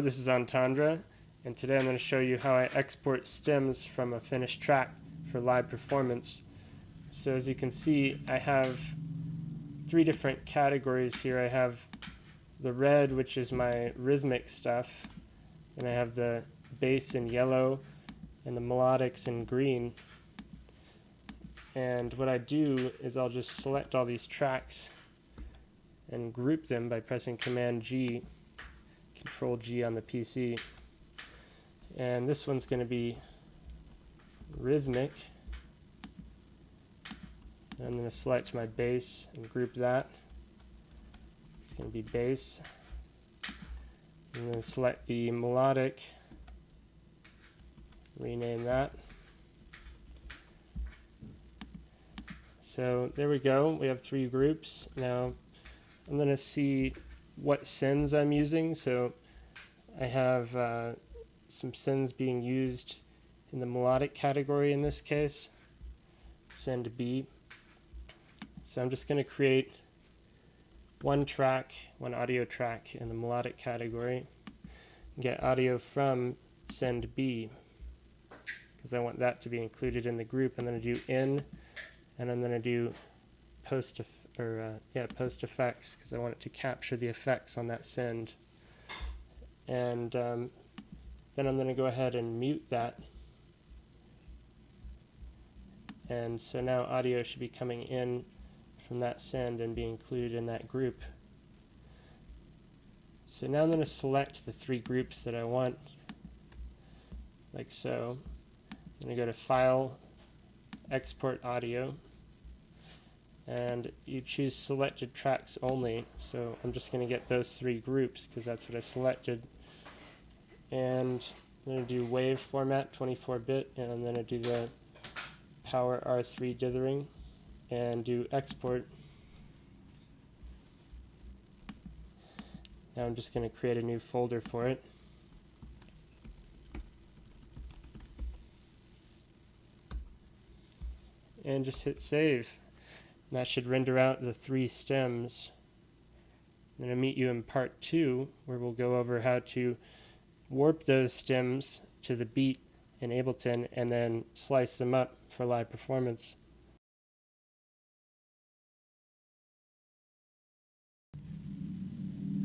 this is Entendre, and today I'm going to show you how I export stems from a finished track for live performance. So as you can see, I have three different categories here. I have the red, which is my rhythmic stuff, and I have the bass in yellow and the melodics in green. And what I do is I'll just select all these tracks and group them by pressing Command G, Control G on the PC. And this one's going to be rhythmic. And I'm going to select my bass and group that. It's going to be bass. I'm going to select the melodic, rename that. So there we go, we have three groups. Now I'm going to see what sends I'm using. So I have some sends being used in the melodic category in this case, send B. So I'm just going to create one audio track in the melodic category, and get audio from send B, because I want that to be included in the group. I'm going to do in, and I'm going to do post effects, because I want it to capture the effects on that send. And then I'm going to go ahead and mute that. And so now audio should be coming in from that send and be included in that group. So now I'm going to select the three groups that I want, like so. I'm going to go to File, Export Audio, and you choose Selected Tracks Only. So I'm just going to get those three groups because that's what I selected. And I'm going to do wave format, 24-bit, and I'm going to do the Power R3 dithering and do export. Now I'm just going to create a new folder for it. And just hit save. And that should render out the three stems. I'm going to meet you in part 2, where we'll go over how to warp those stems to the beat in Ableton and then slice them up for live performance.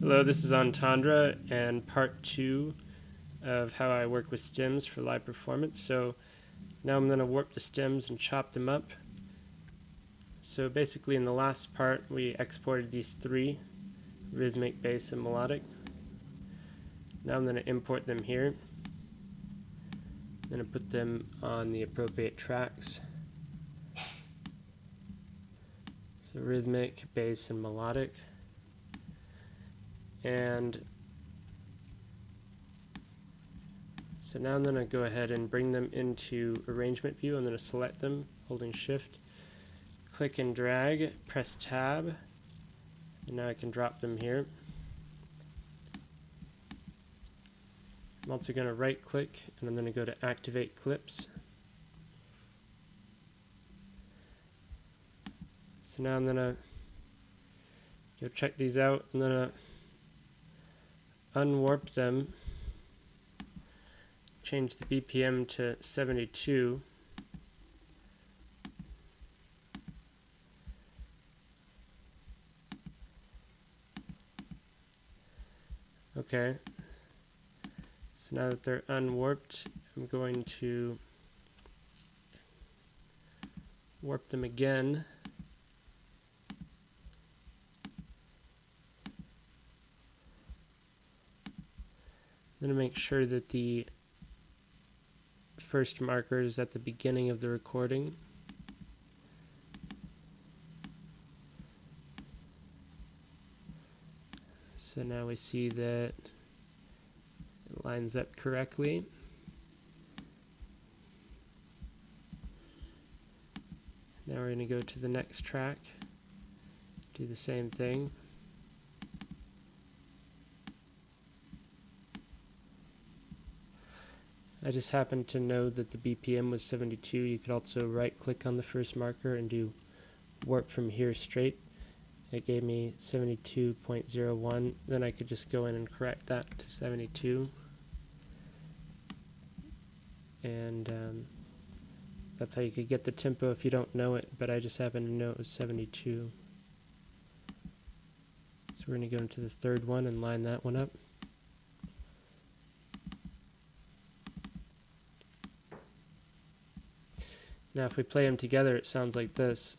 Hello, this is Entendre and part 2 of how I work with stems for live performance. So now I'm going to warp the stems and chop them up. So basically in the last part we exported these three, rhythmic, bass, and melodic. Now I'm going to import them here. I'm going to put them on the appropriate tracks. So rhythmic, bass, and melodic. And so now I'm going to go ahead and bring them into arrangement view. I'm going to select them, holding shift, click and drag, press tab, and now I can drop them here. I'm also going to right click and I'm going to go to activate clips. So now I'm going to go check these out. I'm going to unwarp them, change the BPM to 72. Okay. So now that they're unwarped, I'm going to warp them again. I'm going to make sure that the first marker is at the beginning of the recording. So now we see that it lines up correctly. Now we're going to go to the next track, do the same thing. I just happened to know that the BPM was 72. You could also right click on the first marker and do warp from here straight, it gave me 72.01. Then I could just go in and correct that to 72. And that's how you could get the tempo if you don't know it, but I just happen to know it was 72. So we're going to go into the third one and line that one up. Now if we play them together, it sounds like this.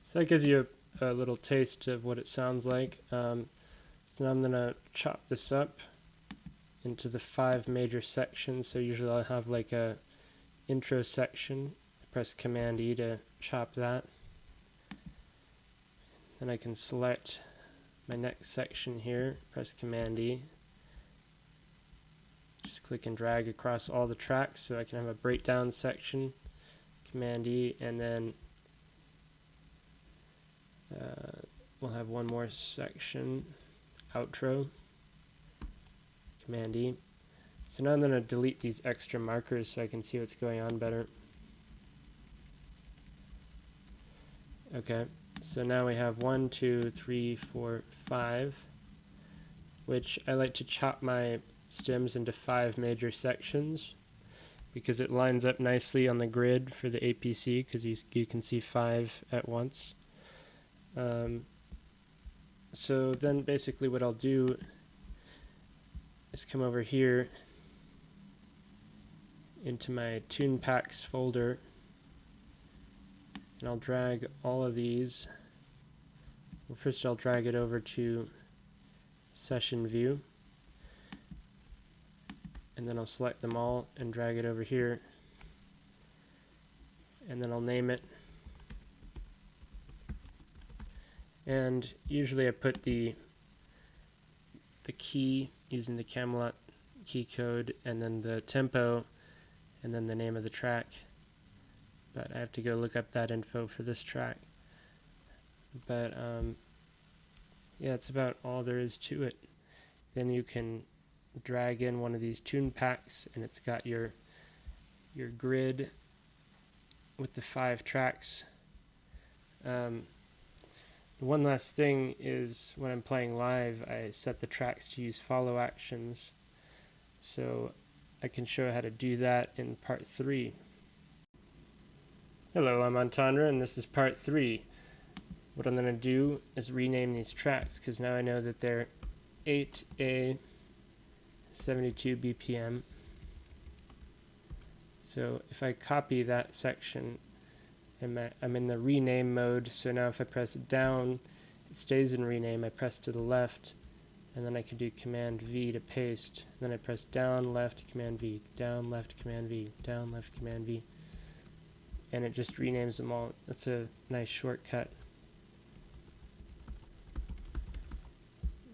So that gives you a little taste of what it sounds like. So now I'm going to chop this up into the 5 major sections. So usually I'll have like a intro section. I press Command E to chop that. Then I can select my next section here, press Command E. Just click and drag across all the tracks so I can have a breakdown section, Command E, and then we'll have one more section, outro, Command E. So now I'm going to delete these extra markers so I can see what's going on better. Okay, so now we have 1, 2, 3, 4, 5, which I like to chop my stems into 5 major sections because it lines up nicely on the grid for the APC because you can see 5 at once. So then basically what I'll do is come over here into my Toon Packs folder and I'll drag all of these. Well, first I'll drag it over to Session View and then I'll select them all and drag it over here and then I'll name it. And usually I put the key using the Camelot key code and then the tempo and then the name of the track. But I have to go look up that info for this track. But yeah, that's about all there is to it. Then you can drag in one of these Toon Packs and it's got your grid with the 5 tracks. One last thing is when I'm playing live, I set the tracks to use follow actions. So I can show how to do that in part 3. Hello, I'm Entendre and this is part 3. What I'm going to do is rename these tracks because now I know that they're 8A 72 BPM. So if I copy that section, I'm in the rename mode, so now if I press down, it stays in rename. I press to the left, and then I can do Command V to paste. Then I press down, left, Command V, down, left, Command V, down, left, Command V. And it just renames them all. That's a nice shortcut.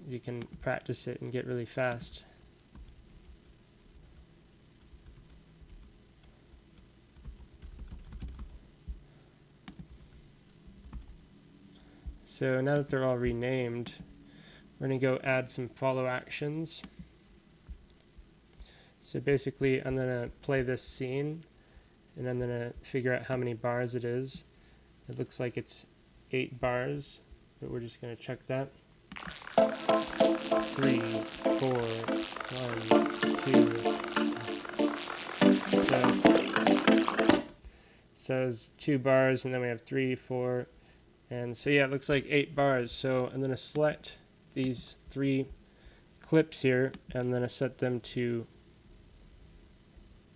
You can practice it and get really fast. So now that they're all renamed, we're going to go add some follow actions. So basically I'm going to play this scene and I'm going to figure out how many bars it is. It looks like it's 8 bars, but we're just going to check that. 3, 4, 1, 2. So it's 2 bars, and then we have 3, 4, and so yeah, it looks like 8 bars. So I'm going to select these 3 clips here, and I'm going to set them to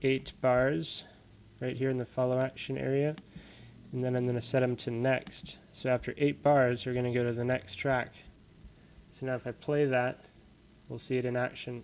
8 bars right here in the follow action area, and then I'm going to set them to next. So after 8 bars, we're going to go to the next track. So now if I play that, we'll see it in action.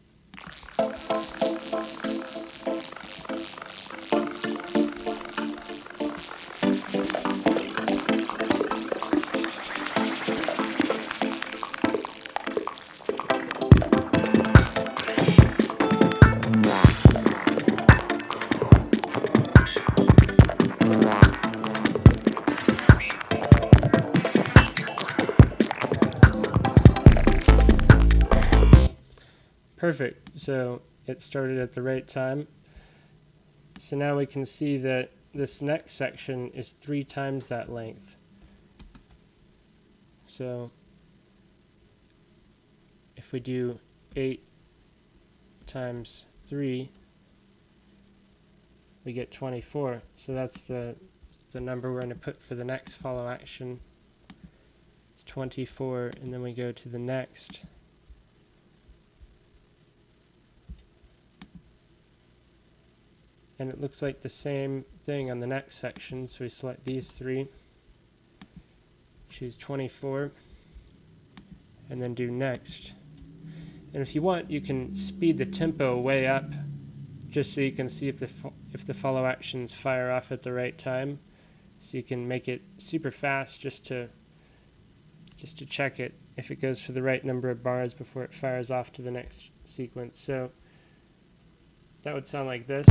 Perfect. So it started at the right time. So now we can see that this next section is 3 times that length. So if we do 8 times 3, we get 24. So that's the number we're going to put for the next follow action. It's 24, and then we go to the next. And it looks like the same thing on the next section, so we select these 3, choose 24, and then do next. And if you want, you can speed the tempo way up, just so you can see if the follow actions fire off at the right time. So you can make it super fast just to check it if it goes for the right number of bars before it fires off to the next sequence. So that would sound like this.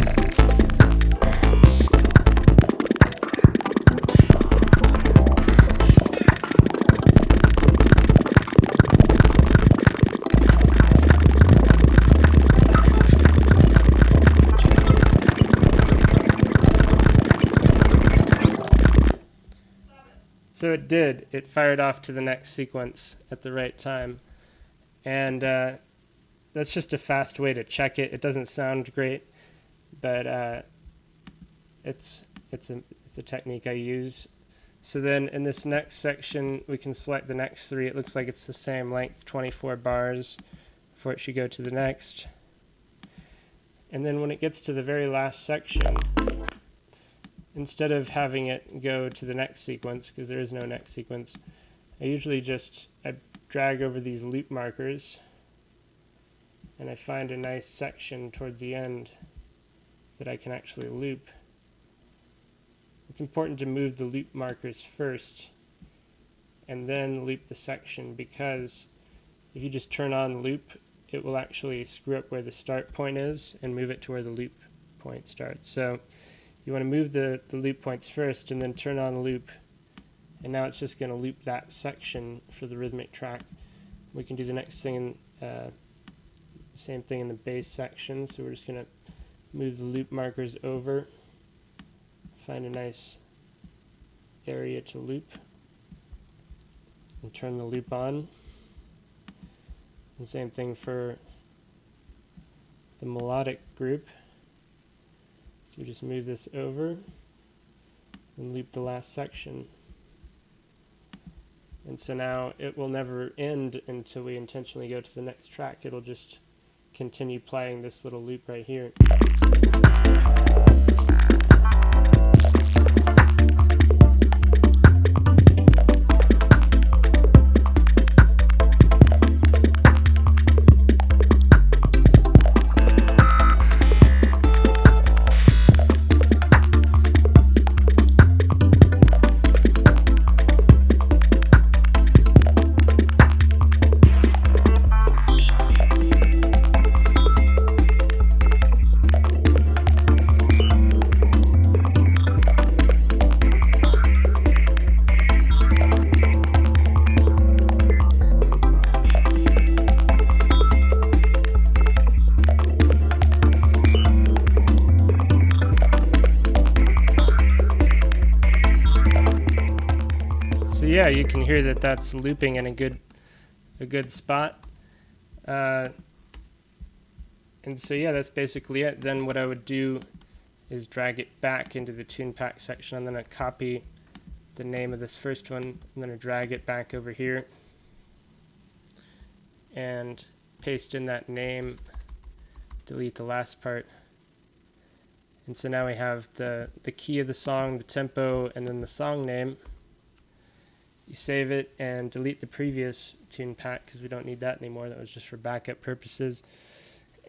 So it did. It fired off to the next sequence at the right time. And that's just a fast way to check it. It doesn't sound great, but it's a technique I use. So then in this next section, we can select the next 3. It looks like it's the same length, 24 bars, before it should go to the next. And then when it gets to the very last section, instead of having it go to the next sequence, because there is no next sequence, I usually I drag over these loop markers, and I find a nice section towards the end that I can actually loop. It's important to move the loop markers first and then loop the section, because if you just turn on loop, it will actually screw up where the start point is and move it to where the loop point starts. So you want to move the loop points first and then turn on loop, and now it's just going to loop that section for the rhythmic track. We can do the next thing same thing in the bass section, so we're just going to move the loop markers over, find a nice area to loop, and turn the loop on. And same thing for the melodic group. So we just move this over and loop the last section. And so now it will never end until we intentionally go to the next track. It'll just continue playing this little loop right here. yeah, you can hear that that's looping in a good spot. And so yeah, that's basically it. Then what I would do is drag it back into the tune pack section. I'm going to copy the name of this first one. I'm going to drag it back over here and paste in that name, delete the last part. And so now we have the key of the song, the tempo, and then the song name. You save it and delete the previous tune pack because we don't need that anymore. That was just for backup purposes.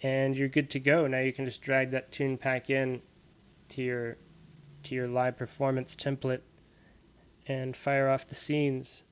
And you're good to go. Now you can just drag that tune pack in to your live performance template and fire off the scenes.